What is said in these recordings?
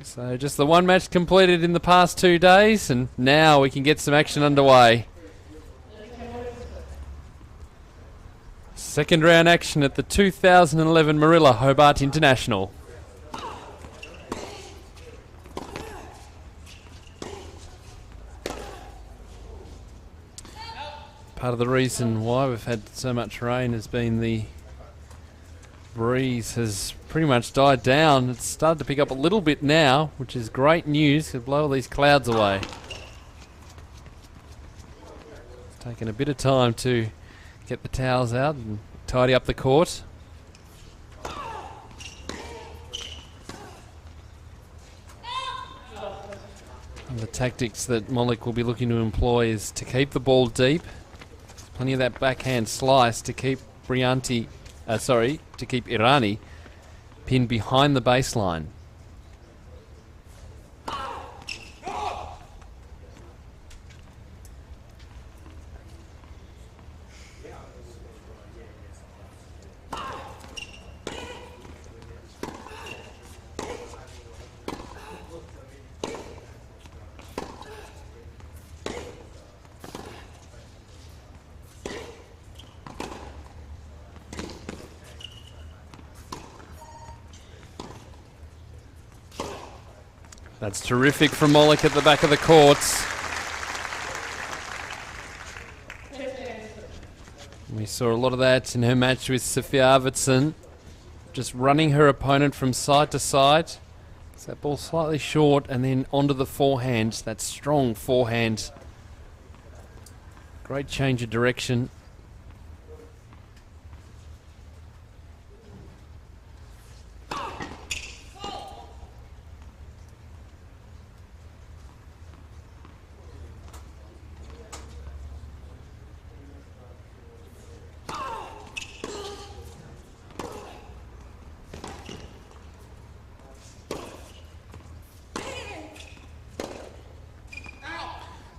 So just the one match completed in the past 2 days, and now we can get some action underway. Second round action at the 2011 Marilla Hobart International. Part of the reason why we've had so much rain has been the breeze has pretty much died down. It's started to pick up a little bit now, which is great news to blow all these clouds away. It's taken a bit of time to get the towels out and tidy up the court. And the tactics that Molik will be looking to employ is to keep the ball deep. Plenty of that backhand slice to keep to keep Irani pinned behind the baseline. That's terrific from Molik at the back of the courts. We saw a lot of that in her match with Sofia Arvidsson. Just running her opponent from side to side. So that ball slightly short and then onto the forehand. That strong forehand. Great change of direction.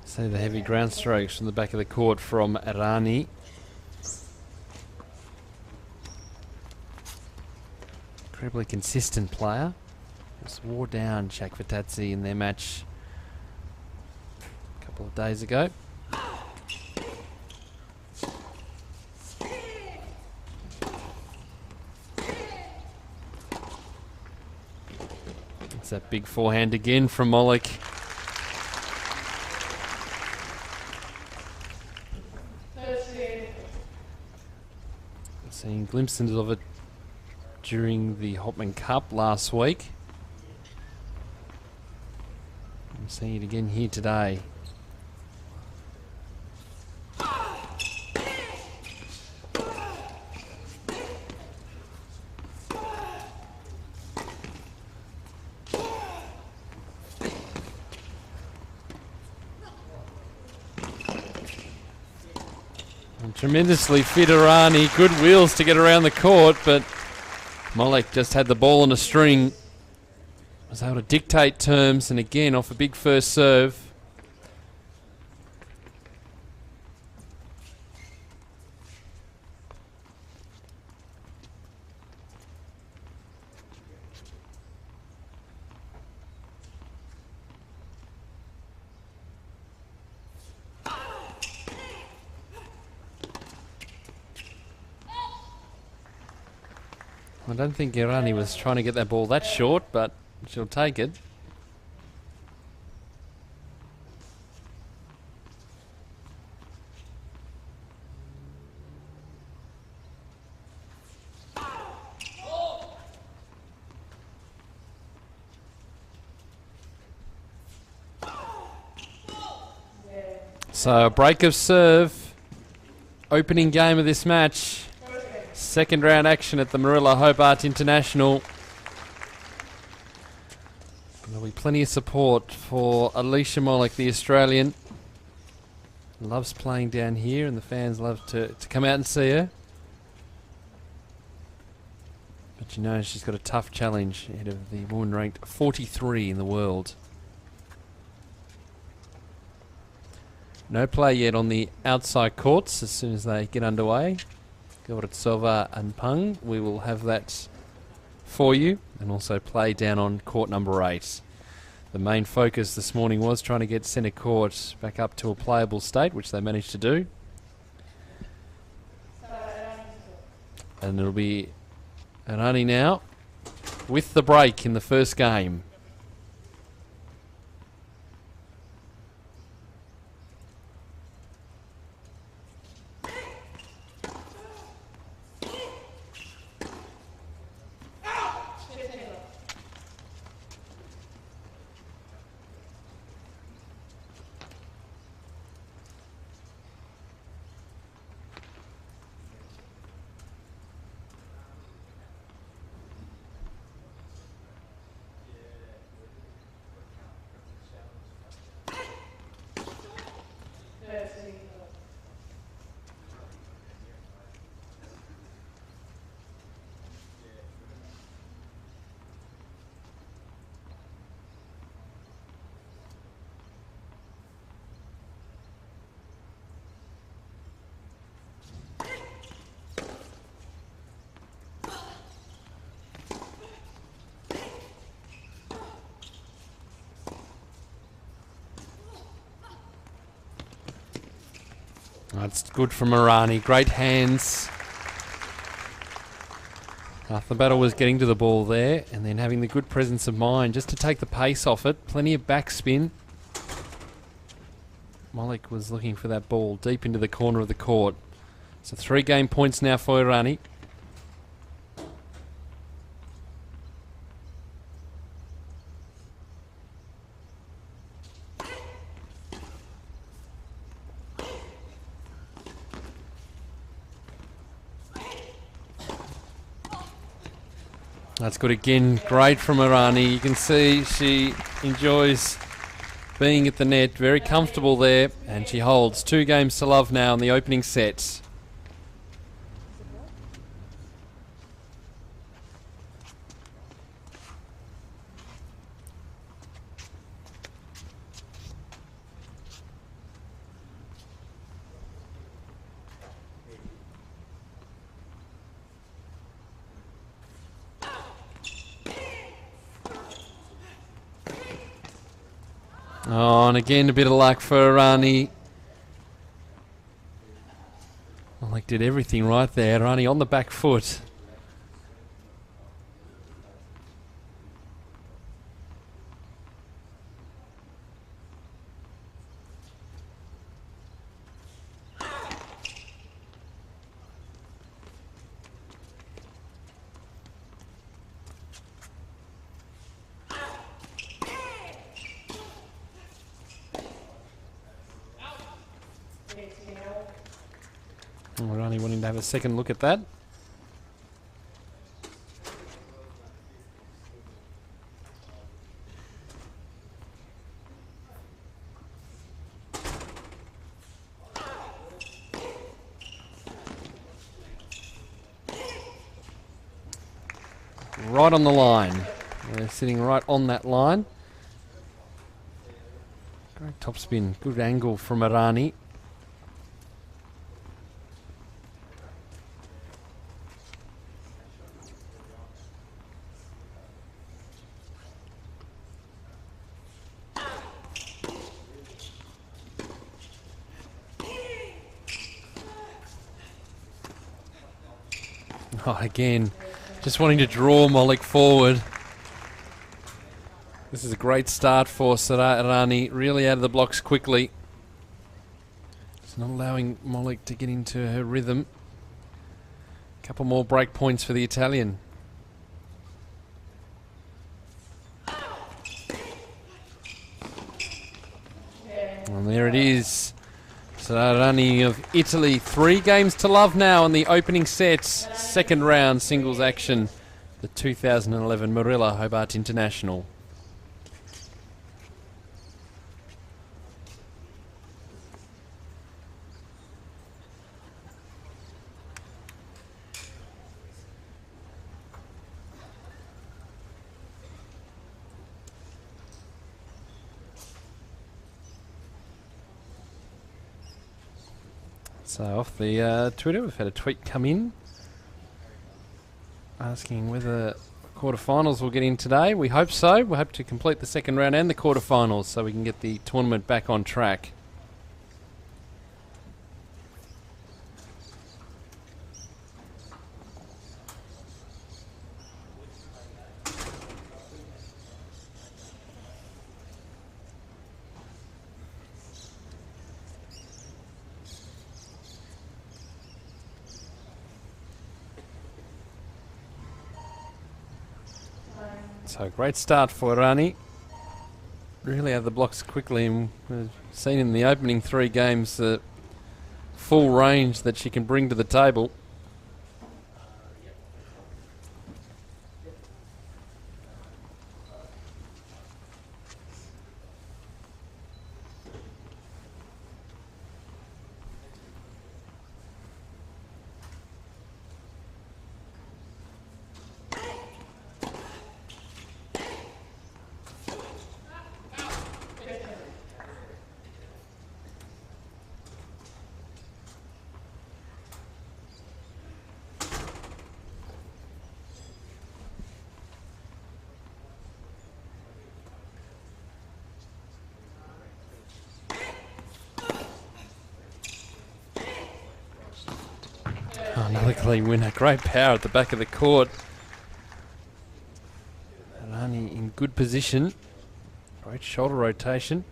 See the heavy ground strokes from the back of the court from Errani. Incredibly consistent player. Just wore down Shakvatadze in their match a couple of days ago. It's that big forehand again from Molik. Seeing glimpses of it during the Hopman Cup last week. I'm seeing it again here today. Tremendously fit Irani, good wheels to get around the court, but Molik just had the ball on a string, was able to dictate terms, and again off a big first serve. I don't think Irani was trying to get that ball that short, but she'll take it. So a break of serve. Opening game of this match. Second round action at the Marilla Hobart International. There'll be plenty of support for Alicia Molik, the Australian. Loves playing down here and the fans love to come out and see her. But you know she's got a tough challenge ahead of the woman ranked 43 in the world. No play yet on the outside courts. As soon as they get underway, Goritsova and Pung, we will have that for you, and also play down on court number 8. the main focus this morning was trying to get centre court back up to a playable state, which they managed to do. And it'll be Errani now with the break in the first game. That's good from Irani. Great hands. Half the battle was getting to the ball there and then having the good presence of mind just to take the pace off it. Plenty of backspin. Molik was looking for that ball deep into the corner of the court. So 3 game points now for Irani. That's good again. Great from Irani. You can see she enjoys being at the net. Very comfortable there. And she holds 2 games to love now in the opening sets. Oh, and again a bit of luck for Irani. Molik did everything right there. Irani on the back foot. Irani wanting to have a second look at that. Right on the line. They're sitting right on that line. Great topspin. Good angle from Irani. Oh, again, just wanting to draw Molik forward. This is a great start for Sara Errani, really out of the blocks quickly. It's not allowing Molik to get into her rhythm. A couple more break points for the Italian. And there it is. Irani of Italy, 3 games to love now in the opening sets. Second round singles action, the 2011 Marilla Hobart International. So off the Twitter, we've had a tweet come in asking whether quarterfinals will get in today. We hope so. We hope to complete the second round and the quarterfinals so we can get the tournament back on track. So great start for Irani. Really out of the blocks quickly, and we've seen in the opening 3 games the full range that she can bring to the table. Another clean winner. Great power at the back of the court. Irani in good position. Great shoulder rotation.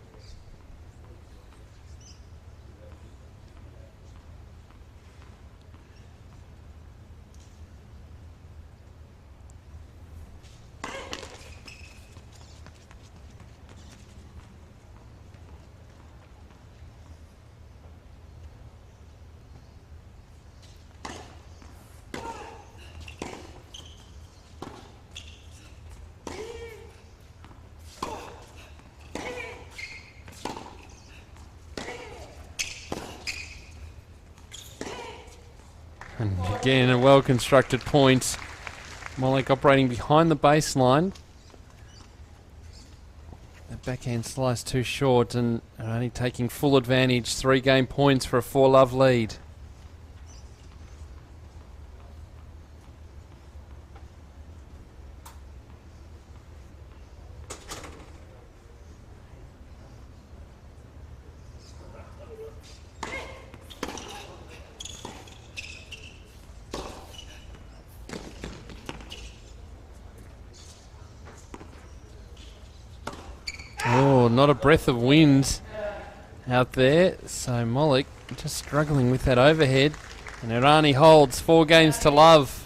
And again, a well-constructed point. Molik operating behind the baseline. That backhand slice too short, and only taking full advantage. 3 game points for a 4-love lead. Oh, not a breath of wind out there. So Molik just struggling with that overhead. And Errani holds 4 games to love.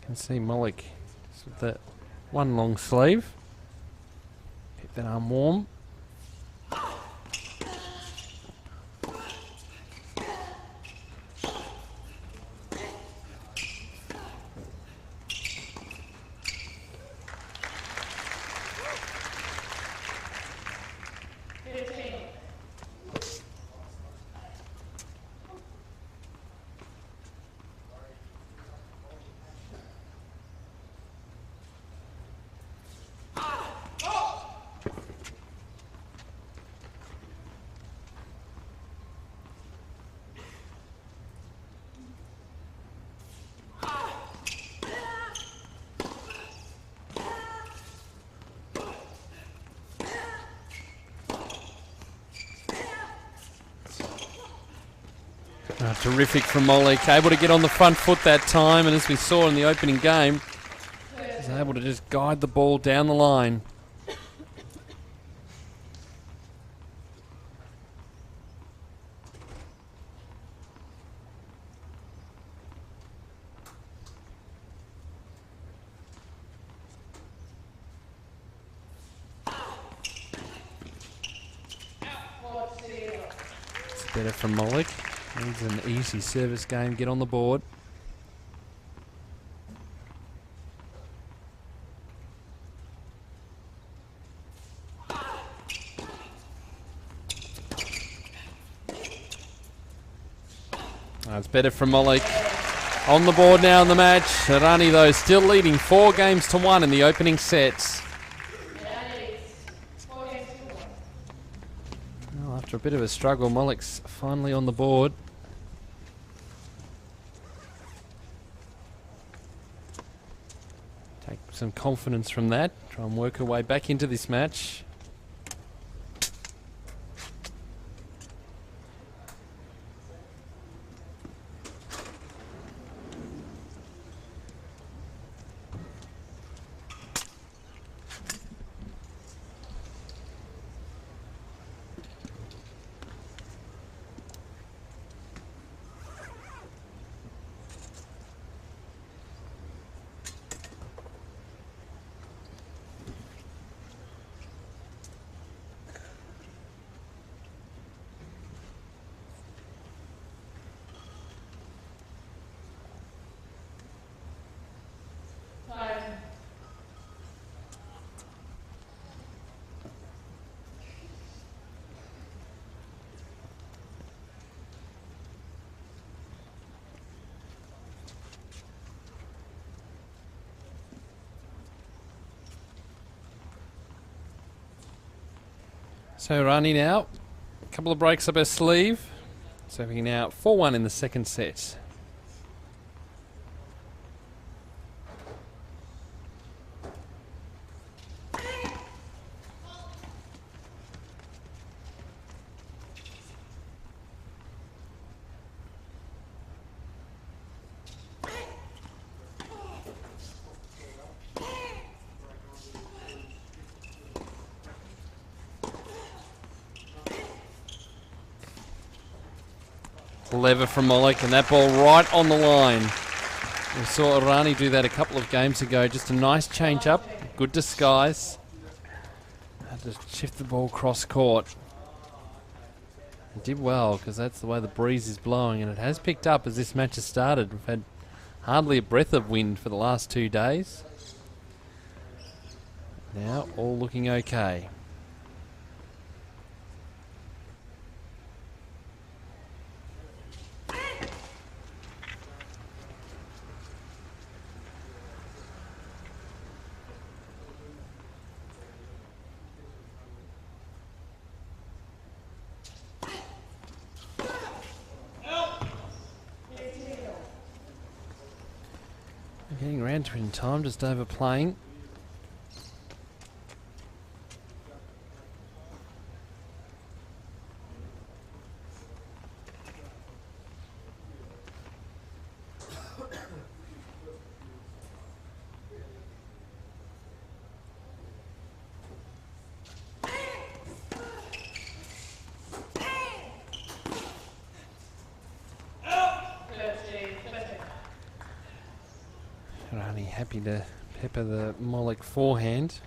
Can see Molik with that one long sleeve. Keep that arm warm. Terrific from Molik, able to get on the front foot that time, and as we saw in the opening game, was able to just guide the ball down the line. It's better from Molik. Needs an easy service game, get on the board. That's better from Molik. On the board now in the match. Irani, though, still leading 4 games to 1 in the opening sets. Well, after a bit of a struggle, Molik's finally on the board. Take some confidence from that. Try and work her way back into this match. So Irani now, a couple of breaks up her sleeve. Serving now 4-1 in the second set. Lever from Molik, and that ball right on the line. We saw Errani do that a couple of games ago. Just a nice change up, good disguise. Had to shift the ball cross court. It did well because that's the way the breeze is blowing, and it has picked up as this match has started. We've had hardly a breath of wind for the last 2 days. Now all looking okay. Getting around to it in time, just overplaying. Irani happy to pepper the Molik forehand.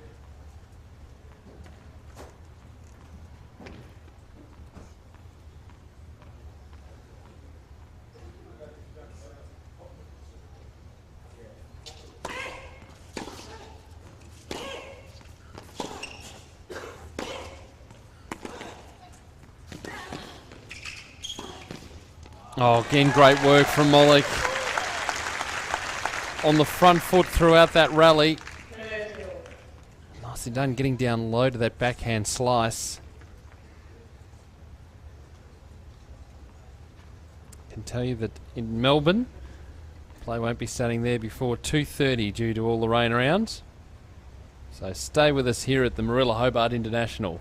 Oh, again, great work from Molik. On the front foot throughout that rally. Nicely done, getting down low to that backhand slice. Can tell you that in Melbourne, play won't be starting there before 2:30 due to all the rain around. So stay with us here at the Marilla Hobart International.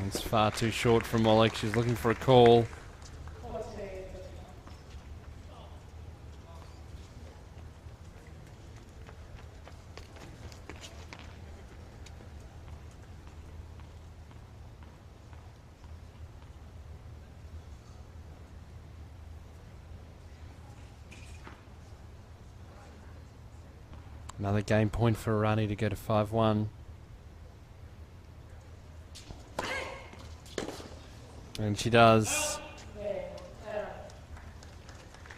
It's far too short from Molik. She's looking for a call. Another game point for Irani to go to 5-1. And she does.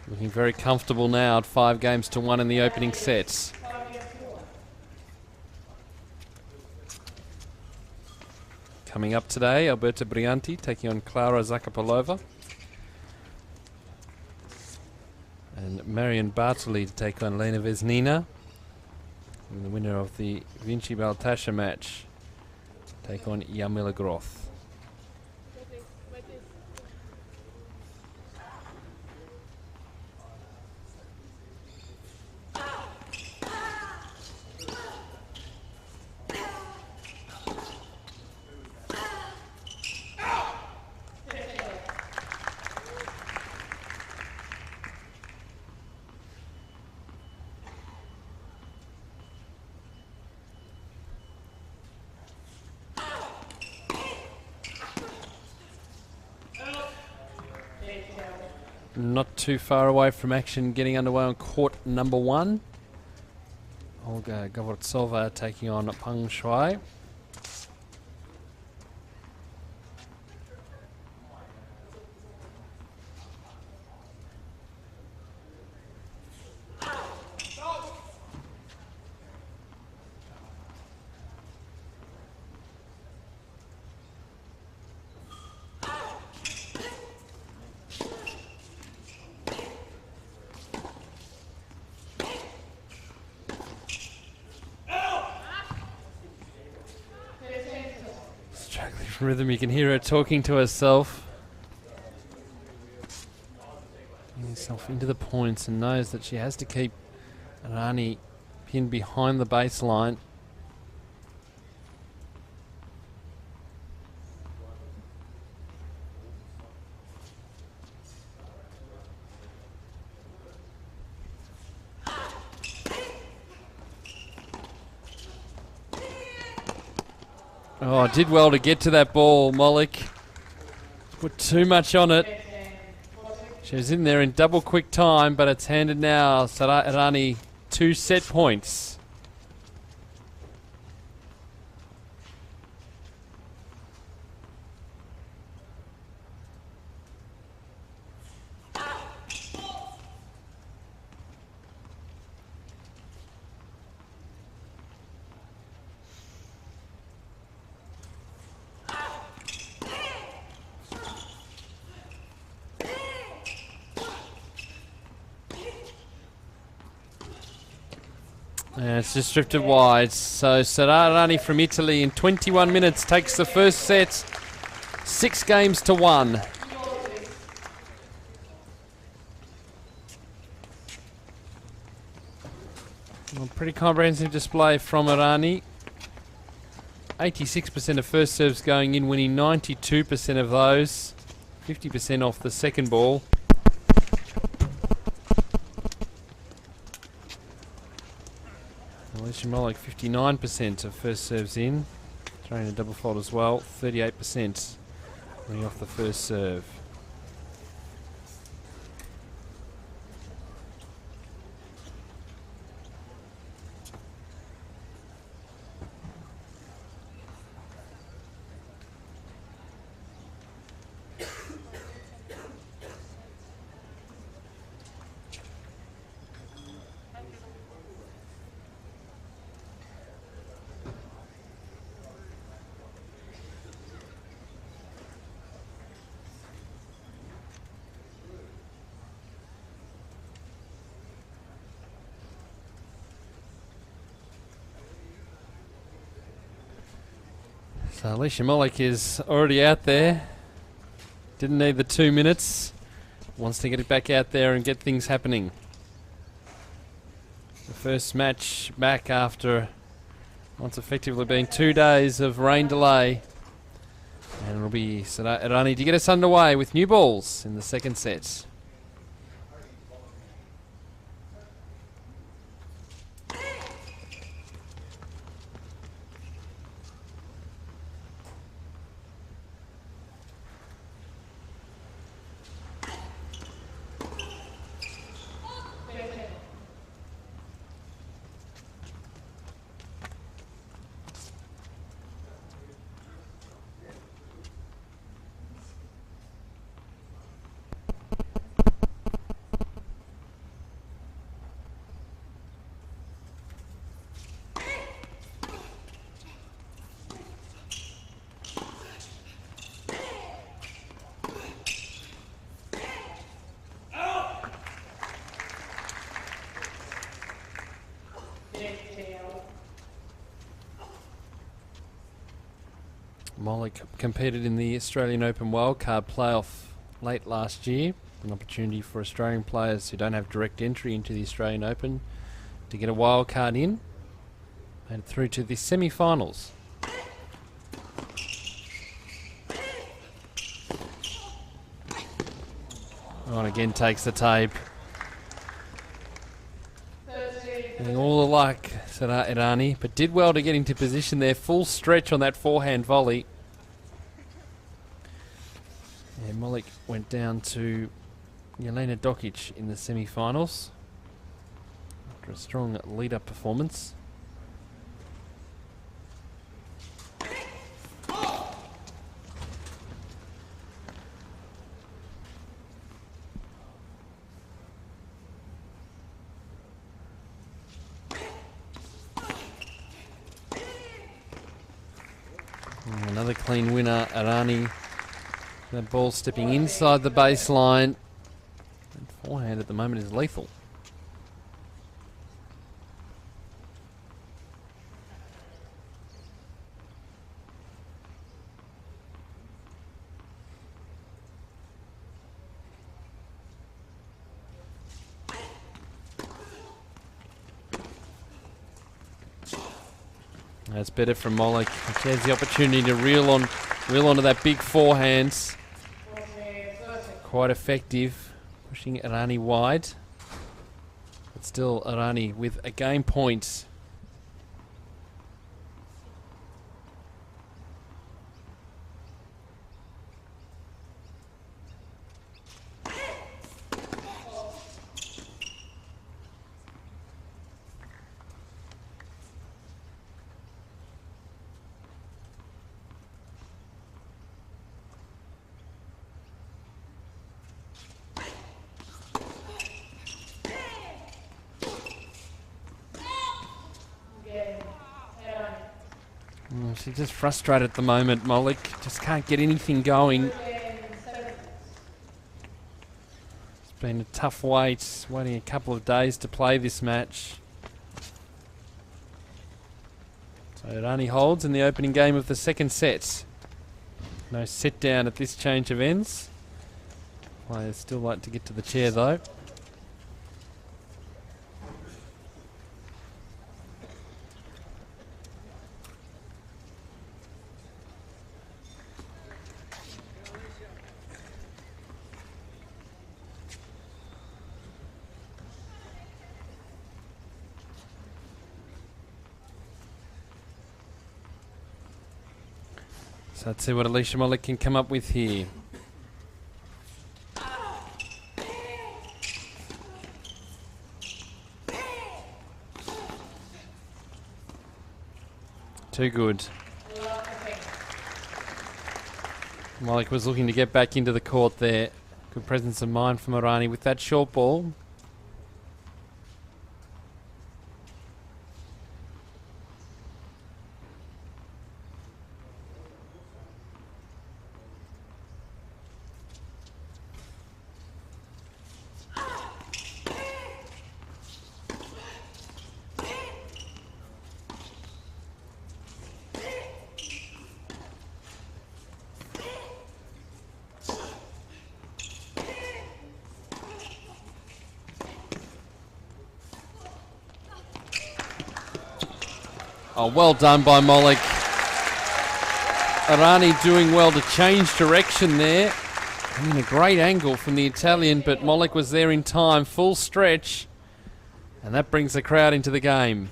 Looking very comfortable now at 5-1 in the opening sets. Coming up today, Alberta Brianti taking on Klara Zakopalova. And Marion Bartoli to take on Lena Vesnina. And the winner of the Vinci Baltasha match take on Yamila Groth. Not too far away from action getting underway on court number 1. Olga Govortsova taking on Peng Shuai. Rhythm, you can hear her talking to herself. Getting herself into the points and knows that she has to keep Errani pinned behind the baseline. Oh, did well to get to that ball, Molik. Put too much on it. She was in there in double quick time, but it's handed now. Sara Irani 2 set points. And it's just drifted wide. So Sara Irani from Italy in 21 minutes takes the first set. 6 games to 1. Well, pretty comprehensive display from Irani. 86% of first serves going in, winning 92% of those. 50% off the second ball. Alicia Molik 59% of first serves in, throwing a double fault as well, 38% running off the first serve. So Alicia Molik is already out there. Didn't need the 2 minutes. Wants to get it back out there and get things happening. The first match back after what's effectively been 2 days of rain delay. And it'll be Errani to get us underway with new balls in the second set. Molik competed in the Australian Open wildcard playoff late last year. An opportunity for Australian players who don't have direct entry into the Australian Open to get a wildcard in. Made it through to the semi-finals. Oh, and again takes the tape. Getting all the luck, Sara Irani, but did well to get into position there. Full stretch on that forehand volley. And Molik went down to Jelena Dokic in the semi-finals after a strong lead-up performance. Another clean winner, Errani. That ball stepping inside the baseline. And forehand at the moment is lethal. That's better from Molik. She has the opportunity to reel onto that big forehand. Quite effective, pushing Irani wide. But still Irani with a game point. She's just frustrated at the moment, Molik. Just can't get anything going. It's been a tough wait, waiting a couple of days to play this match. So it only holds in the opening game of the second set. No set down at this change of ends. Players still like to get to the chair though. So let's see what Alicia Molik can come up with here. Too good. Molik was looking to get back into the court there. Good presence of mind from Irani with that short ball. Oh, well done by Molik. Irani doing well to change direction there. I mean, a great angle from the Italian, but Molik was there in time, full stretch. And that brings the crowd into the game.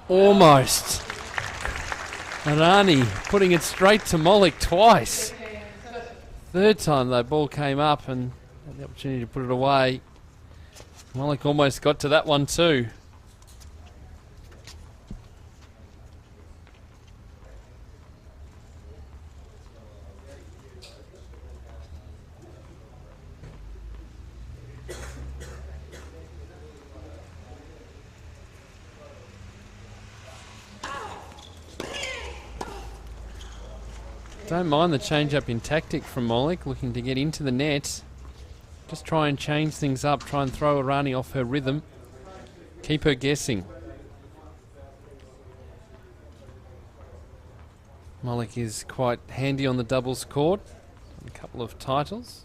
Almost. Irani putting it straight to Molik twice. Third time that ball came up and had the opportunity to put it away. Molik almost got to that one too. Don't mind the change up in tactic from Molik, looking to get into the net. Just try and change things up, try and throw Irani off her rhythm. Keep her guessing. Molik is quite handy on the doubles court. A couple of titles,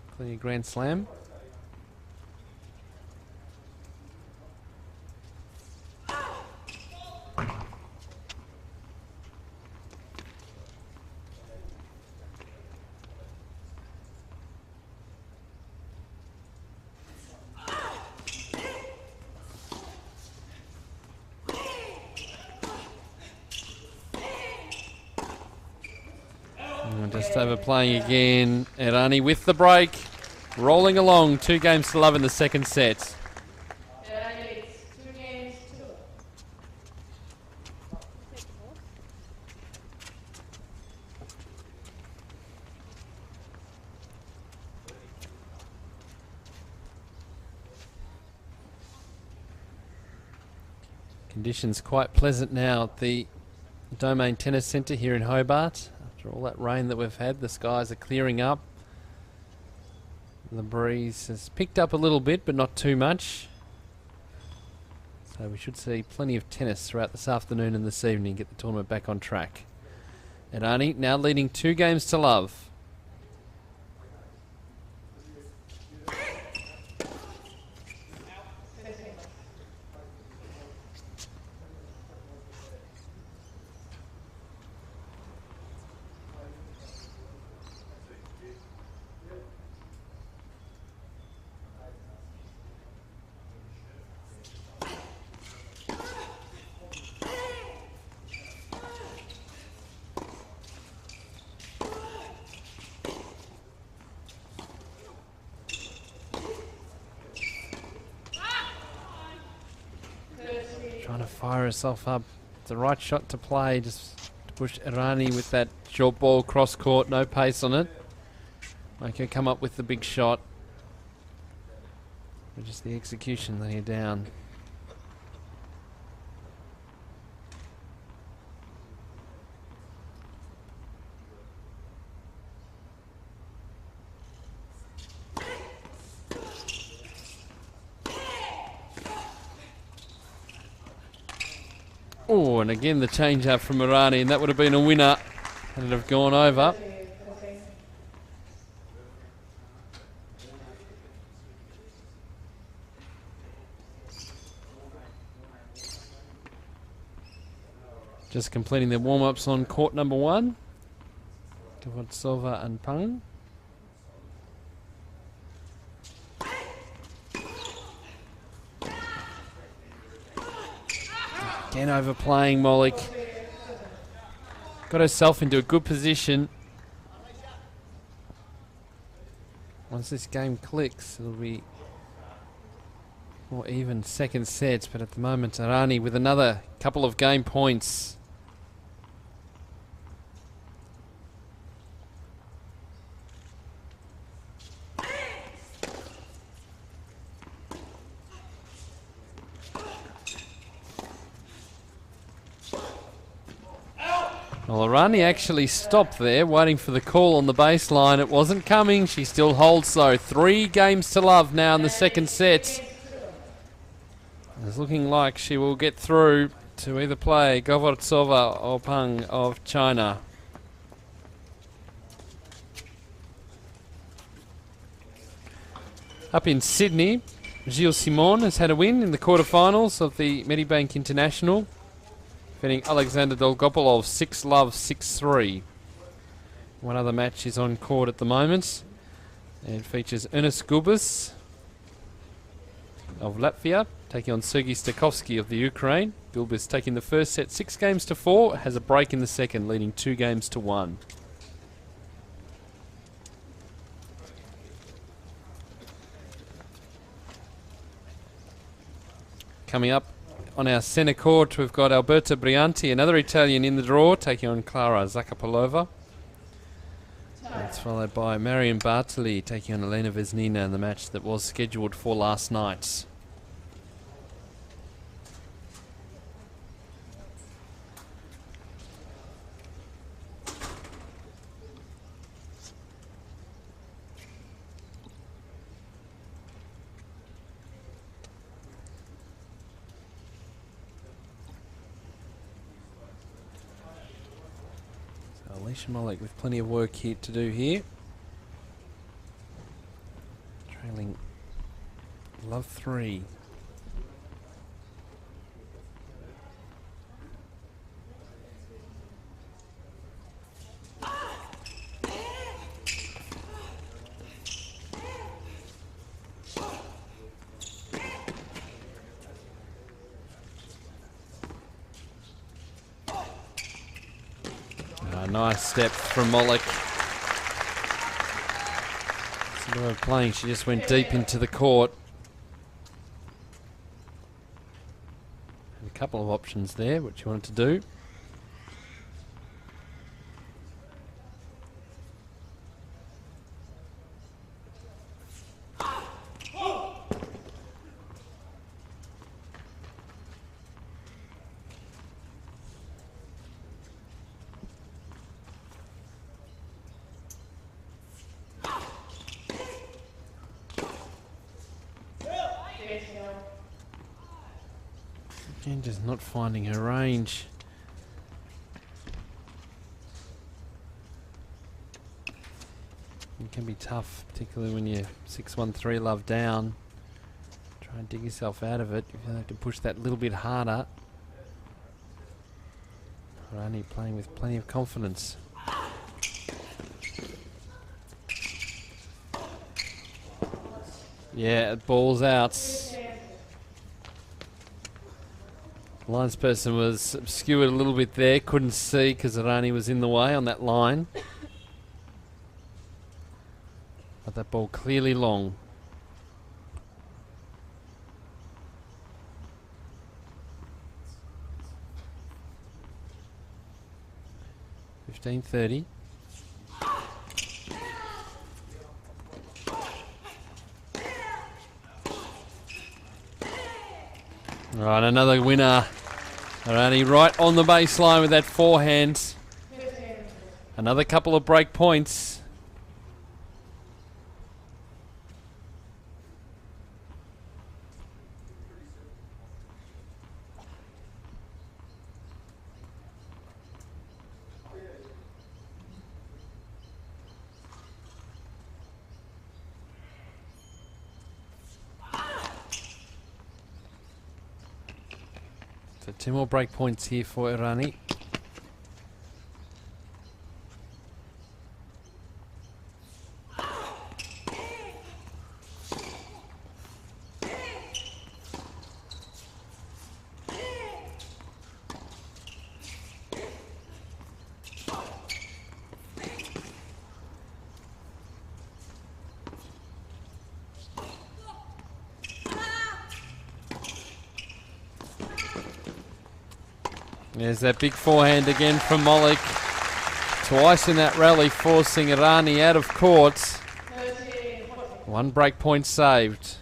including a Grand Slam. Just overplaying again. Errani with the break. Rolling along. 2 games to love in the second set. Conditions quite pleasant now at the Domain Tennis Centre here in Hobart. After all that rain that we've had, the skies are clearing up. The breeze has picked up a little bit, but not too much. So we should see plenty of tennis throughout this afternoon and this evening, get the tournament back on track. Irani now leading 2 games to love. Trying to fire herself up. It's the right shot to play. Just to push Irani with that short ball cross court. No pace on it. Make her come up with the big shot. But just the execution laying her down. Oh, and again the change up from Irani, and that would have been a winner and it'd have gone over. Just completing their warm-ups on court number 1. Tavatsova and Pang. Again overplaying Molik. Got herself into a good position. Once this game clicks, it'll be more even second sets, but at the moment Irani with another couple of game points. Well, Irani actually stopped there, waiting for the call on the baseline. It wasn't coming. She still holds, though. 3 games to love now in the second set. It's looking like she will get through to either play Govortsova or Pang of China. Up in Sydney, Gilles Simon has had a win in the quarterfinals of the Medibank International, defeating Alexander Dolgopolov 6-love, 6-3. One other match is on court at the moment. It features Ernest Gubas of Latvia taking on Sergei Stakovsky of the Ukraine. Gubas taking the first set 6 games to 4, has a break in the second, leading 2 games to 1. Coming up on our centre court, we've got Alberta Brianti, another Italian in the draw, taking on Klara Zakopalova. That's followed by Marion Bartoli taking on Elena Vesnina in the match that was scheduled for last night. Alicia Molik with plenty of work here to do here. Trailing love 3. Nice step from Molik. Instead of playing, she just went deep into the court. Had a couple of options there, what she wanted to do. Again, just not finding her range. It can be tough, particularly when you're 6-1-3 love down. Try and dig yourself out of it. You have to push that little bit harder. Irani playing with plenty of confidence. Yeah, ball's out. Linesperson was obscured a little bit there, couldn't see because Irani was in the way on that line. But that ball clearly long. $15.30. Right, another winner. Errani right on the baseline with that forehand. Another couple of break points. So 2 more break points here for Irani. There's that big forehand again from Molik. Twice in that rally, forcing Irani out of court. 1 break point saved.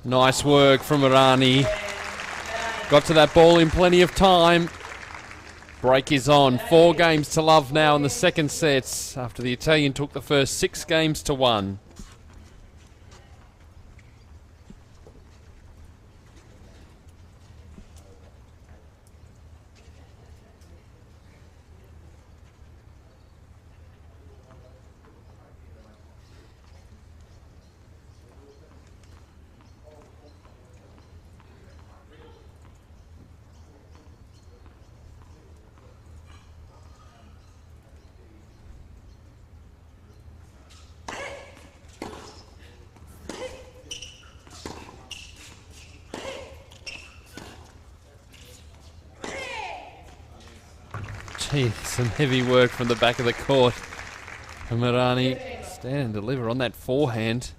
Nice work from Irani. Got to that ball in plenty of time. Break is on. 4 games to love now in the second set after the Italian took the first 6 games to 1. see some heavy work from the back of the court from Irani. Stand and deliver on that forehand.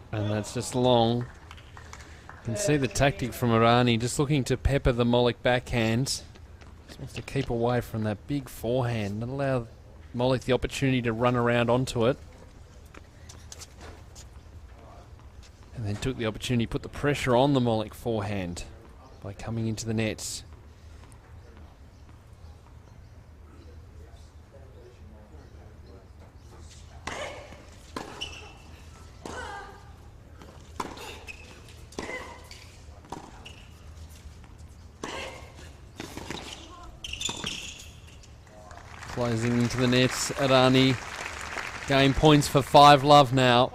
And that's just long. You can see the tactic from Irani, just looking to pepper the Molik backhand. Just wants to keep away from that big forehand and allow Molik the opportunity to run around onto it. And then took the opportunity to put the pressure on the Molik forehand by coming into the nets. Closing into the nets, Errani. Game points for 5-love now.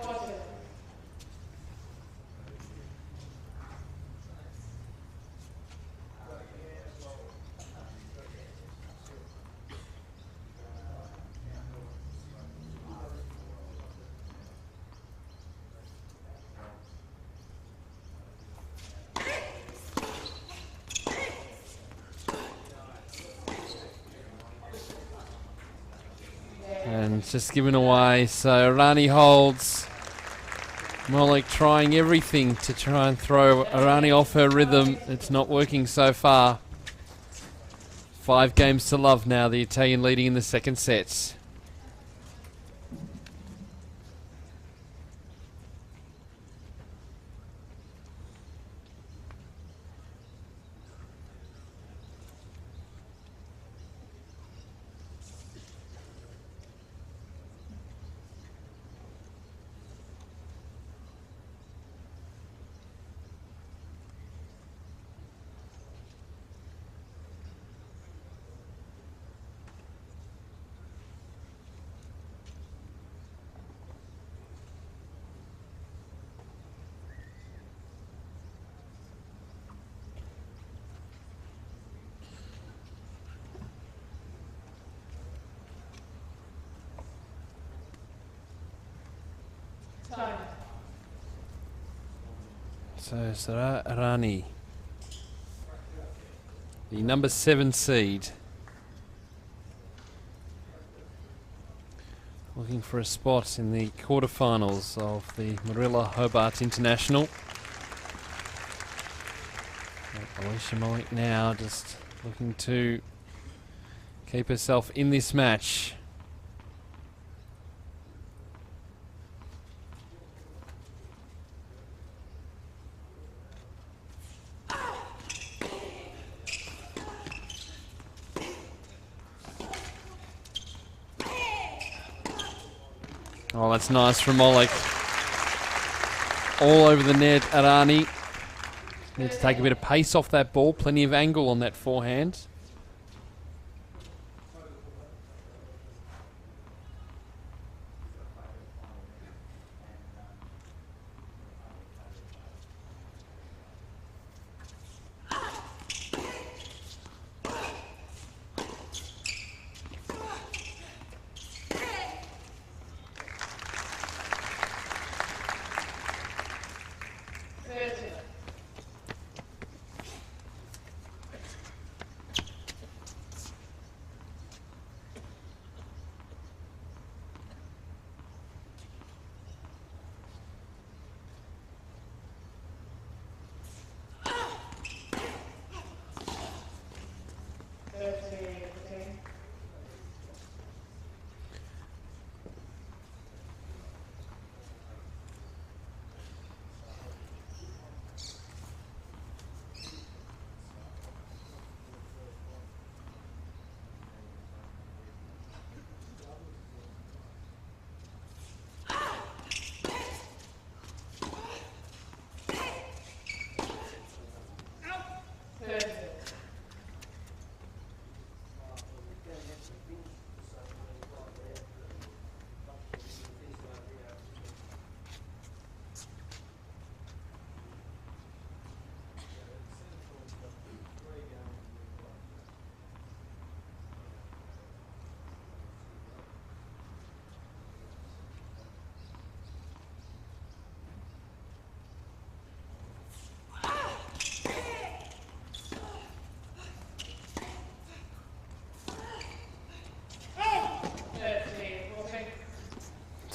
And it's just given away, so Irani holds. Molik trying everything to try and throw Irani off her rhythm. It's not working so far. 5 games to love now, the Italian leading in the second sets. So Sara Irani, the number 7 seed, looking for a spot in the quarterfinals of the Marilla Hobart International. Alicia Molik now just looking to keep herself in this match. Oh, that's nice from Molik. All over the net, Irani. Needs to take a bit of pace off that ball. Plenty of angle on that forehand.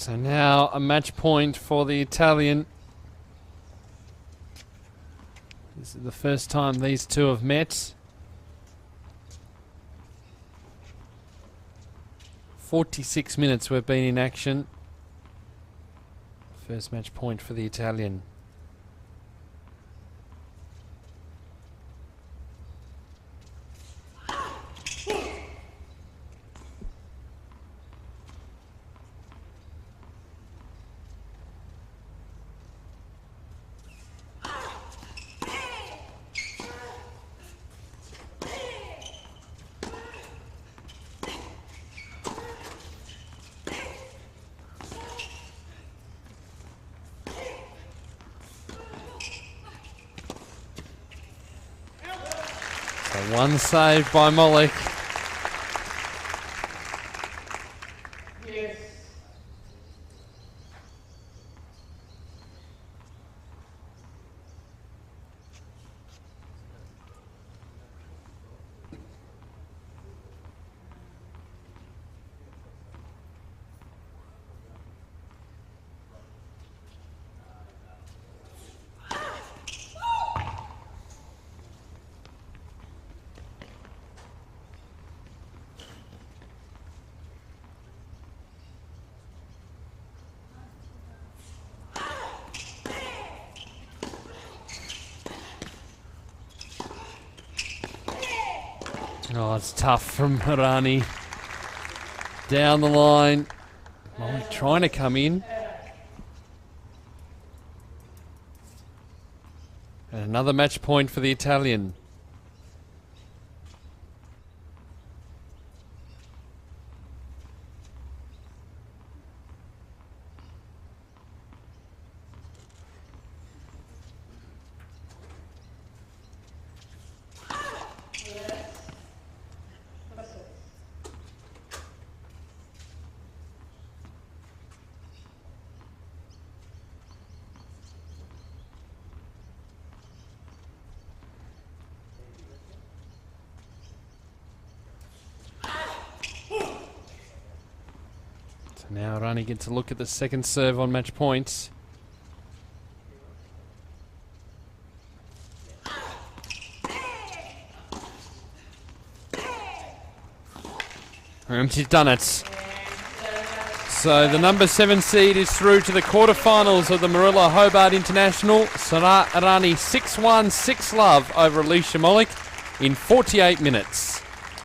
So now a match point for the Italian. This is the first time these two have met. 46 minutes we've been in action. First match point for the Italian. One save by Molik. Yes. Oh, it's tough from Irani. Down the line. Molik trying to come in. And another match point for the Italian. Now Irani gets a look at the second serve on match points. And she's done it. So the number 7 seed is through to the quarterfinals of the Marilla Hobart International. Sara Irani 6-1, 6-love over Alicia Molik in 48 minutes.